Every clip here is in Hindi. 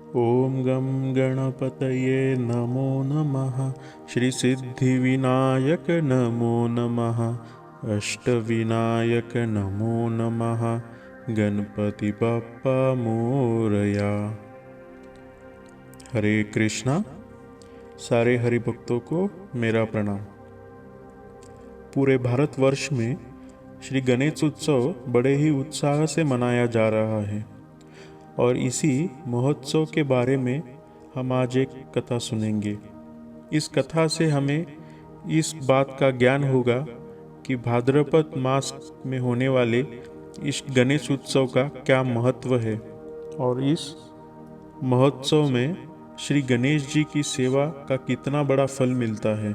ॐ गं गणपतये नमो नमः। श्रीसिद्धिविनायक नमो नमः। अष्टविनायक नमो नमः। गणपति बप्पा मोरया। हरे कृष्णा। सारे हरि भक्तों को मेरा प्रणाम। पूरे भारतवर्ष में श्री गणेश उत्सव बड़े ही उत्साह से मनाया जा रहा है और इसी महोत्सव के बारे में हम आज एक कथा सुनेंगे। इस कथा से हमें इस बात का ज्ञान होगा कि भाद्रपद मास में होने वाले इस गणेश उत्सव का क्या महत्व है और इस महोत्सव में श्री गणेश जी की सेवा का कितना बड़ा फल मिलता है।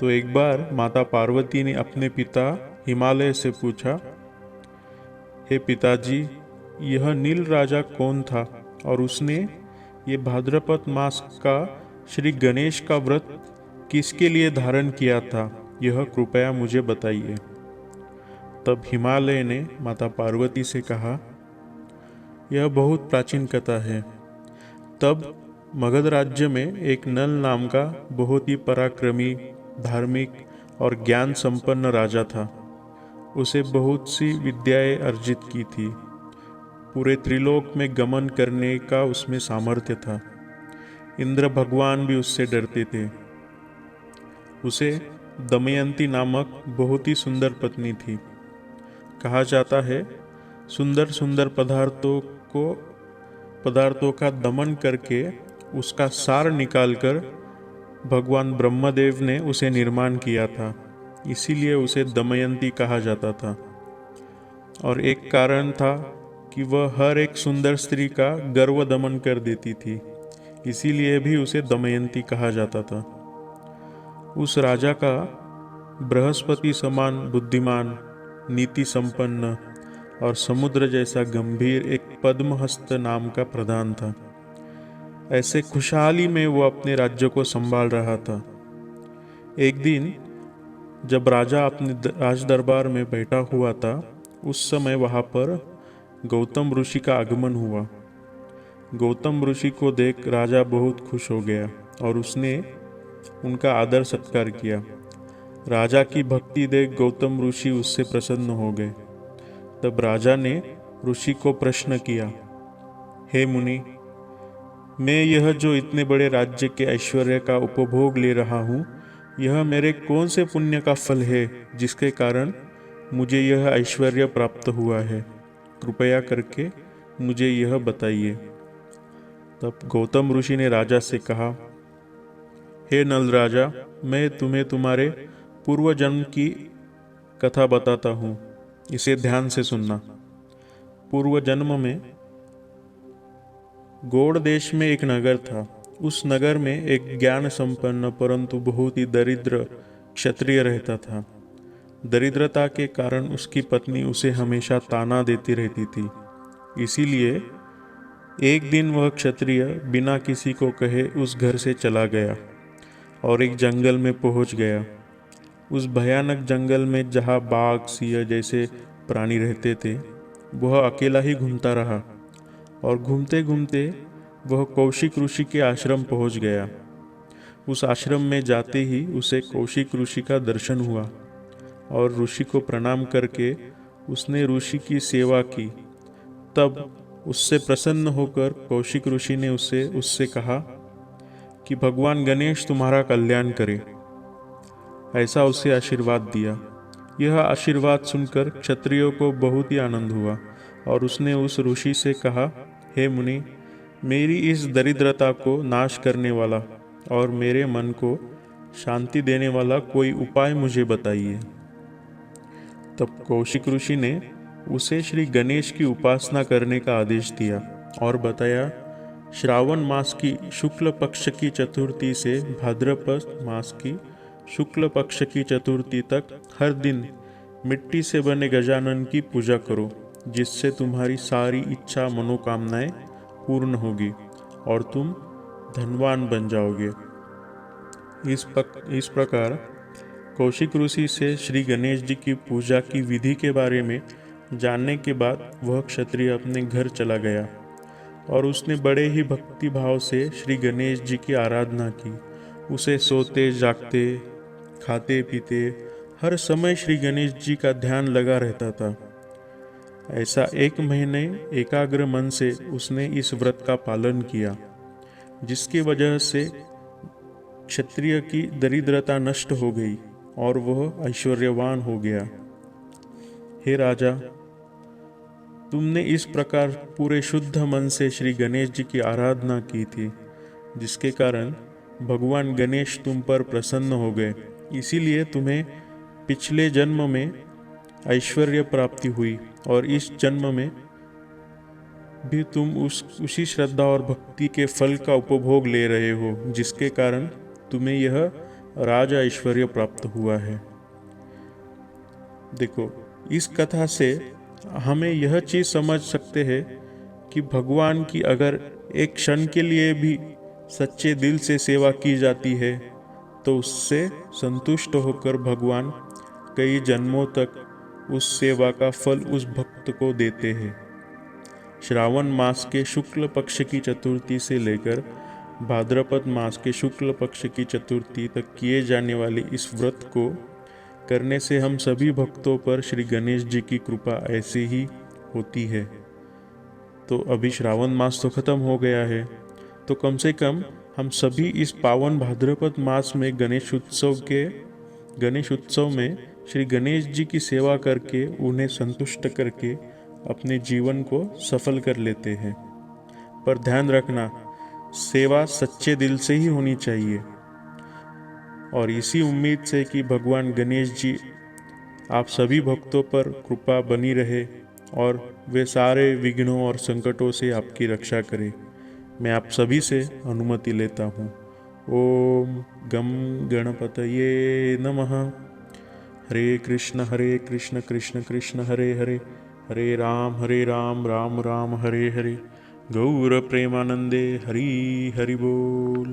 तो एक बार माता पार्वती ने अपने पिता हिमालय से पूछा, हे पिताजी, यह नील राजा कौन था और उसने ये भाद्रपद मास का श्री गणेश का व्रत किसके लिए धारण किया था, यह कृपया मुझे बताइए। तब हिमालय ने माता पार्वती से कहा, यह बहुत प्राचीन कथा है। तब मगध राज्य में एक नल नाम का बहुत ही पराक्रमी, धार्मिक और ज्ञान संपन्न राजा था। उसे बहुत सी विद्याएं अर्जित की थी। पूरे त्रिलोक में गमन करने का उसमें सामर्थ्य था। इंद्र भगवान भी उससे डरते थे। उसे दमयंती नामक बहुत ही सुंदर पत्नी थी। कहा जाता है, सुंदर सुंदर पदार्थों का दमन करके उसका सार निकालकर भगवान ब्रह्मदेव ने उसे निर्माण किया था। इसीलिए उसे दमयंती कहा जाता था। और एक कारण था कि वह हर एक सुंदर स्त्री का गर्व दमन कर देती थी। इसीलिए भी उसे दमयंती कहा जाता था। उस राजा का बृहस्पति समान बुद्धिमान, नीति संपन्न और समुद्र जैसा गंभीर एक पद्महस्त नाम का प्रधान था। ऐसे खुशहाली में वो अपने राज्य को संभाल रहा था। एक दिन जब राजा अपने राज दरबार में बैठा हुआ था, उस समय वहाँ पर गौतम ऋषि का आगमन हुआ। गौतम ऋषि को देख राजा बहुत खुश हो गया और उसने उनका आदर सत्कार किया। राजा की भक्ति देख गौतम ऋषि उससे प्रसन्न हो गए। तब राजा ने ऋषि को प्रश्न किया, हे मुनि, मैं यह जो इतने बड़े राज्य के ऐश्वर्य का उपभोग ले रहा हूँ, यह मेरे कौन से पुण्य का फल है जिसके कारण मुझे यह ऐश्वर्य प्राप्त हुआ है? कृपया करके मुझे यह बताइए। तब गौतम ऋषि ने राजा से कहा, हे नल राजा, मैं तुम्हें तुम्हारे पूर्व जन्म की कथा बताता हूँ। इसे ध्यान से सुनना। पूर्व जन्म में गौड़ देश में एक नगर था। उस नगर में एक ज्ञान संपन्न परंतु बहुत ही दरिद्र क्षत्रिय रहता था। दरिद्रता के कारण उसकी पत्नी उसे हमेशा ताना देती रहती थी। इसीलिए एक दिन वह क्षत्रिय बिना किसी को कहे उस घर से चला गया और एक जंगल में पहुंच गया। उस भयानक जंगल में जहाँ बाघ, सिंह जैसे प्राणी रहते थे, वह अकेला ही घूमता रहा और घूमते घूमते वह कौशिक ऋषि के आश्रम पहुंच गया। उस आश्रम में जाते ही उसे कौशिक ऋषि का दर्शन हुआ और ऋषि को प्रणाम करके उसने ऋषि की सेवा की। तब उससे प्रसन्न होकर कौशिक ऋषि ने उससे कहा कि भगवान गणेश तुम्हारा कल्याण करे। ऐसा उसे आशीर्वाद दिया। यह आशीर्वाद सुनकर क्षत्रियों को बहुत ही आनंद हुआ और उसने उस ऋषि से कहा, हे मुनि, मेरी इस दरिद्रता को नाश करने वाला और मेरे मन को शांति देने वाला कोई उपाय मुझे बताइए। तब कौशिक ऋषि ने उसे श्री गणेश की उपासना करने का आदेश दिया और बताया, श्रावण मास की शुक्ल पक्ष की चतुर्थी से भाद्रपद मास की शुक्ल पक्ष की चतुर्थी तक हर दिन मिट्टी से बने गजानन की पूजा करो, जिससे तुम्हारी सारी इच्छा मनोकामनाएं पूर्ण होगी और तुम धनवान बन जाओगे। इस प्रकार कौशिक ऋषि से श्री गणेश जी की पूजा की विधि के बारे में जानने के बाद वह क्षत्रिय अपने घर चला गया और उसने बड़े ही भक्ति भाव से श्री गणेश जी की आराधना की। उसे सोते जागते, खाते पीते हर समय श्री गणेश जी का ध्यान लगा रहता था। ऐसा 1 महीने एकाग्र मन से उसने इस व्रत का पालन किया, जिसकी वजह से क्षत्रिय की दरिद्रता नष्ट हो गई और वह ऐश्वर्यवान हो गया। हे राजा, तुमने इस प्रकार पूरे शुद्ध मन से श्री गणेश जी की आराधना की थी, जिसके कारण भगवान गणेश तुम पर प्रसन्न हो गए। इसीलिए तुम्हें पिछले जन्म में ऐश्वर्य प्राप्ति हुई और इस जन्म में भी तुम उसी श्रद्धा और भक्ति के फल का उपभोग ले रहे हो, जिसके कारण तुम्हें यह राज ऐश्वर्य प्राप्त हुआ है। देखो, इस कथा से हमें यह चीज समझ सकते हैं कि भगवान की अगर एक क्षण के लिए भी सच्चे दिल से सेवा की जाती है तो उससे संतुष्ट होकर भगवान कई जन्मों तक उस सेवा का फल उस भक्त को देते हैं। श्रावण मास के शुक्ल पक्ष की चतुर्थी से लेकर भाद्रपद मास के शुक्ल पक्ष की चतुर्थी तक किए जाने वाले इस व्रत को करने से हम सभी भक्तों पर श्री गणेश जी की कृपा ऐसे ही होती है। तो अभी श्रावण मास तो खत्म हो गया है, तो कम से कम हम सभी इस पावन भाद्रपद मास में गणेश उत्सव में श्री गणेश जी की सेवा करके उन्हें संतुष्ट करके अपने जीवन को सफल कर लेते हैं। पर ध्यान रखना, सेवा सच्चे दिल से ही होनी चाहिए और इसी उम्मीद से कि भगवान गणेश जी आप सभी भक्तों पर कृपा बनी रहे और वे सारे विघ्नों और संकटों से आपकी रक्षा करें, मैं आप सभी से अनुमति लेता हूँ। ओम गम गणपतये नमः। हरे कृष्ण कृष्ण कृष्ण हरे हरे, हरे राम राम राम हरे हरे। गौर प्रेमानंदे हरि हरि बोल।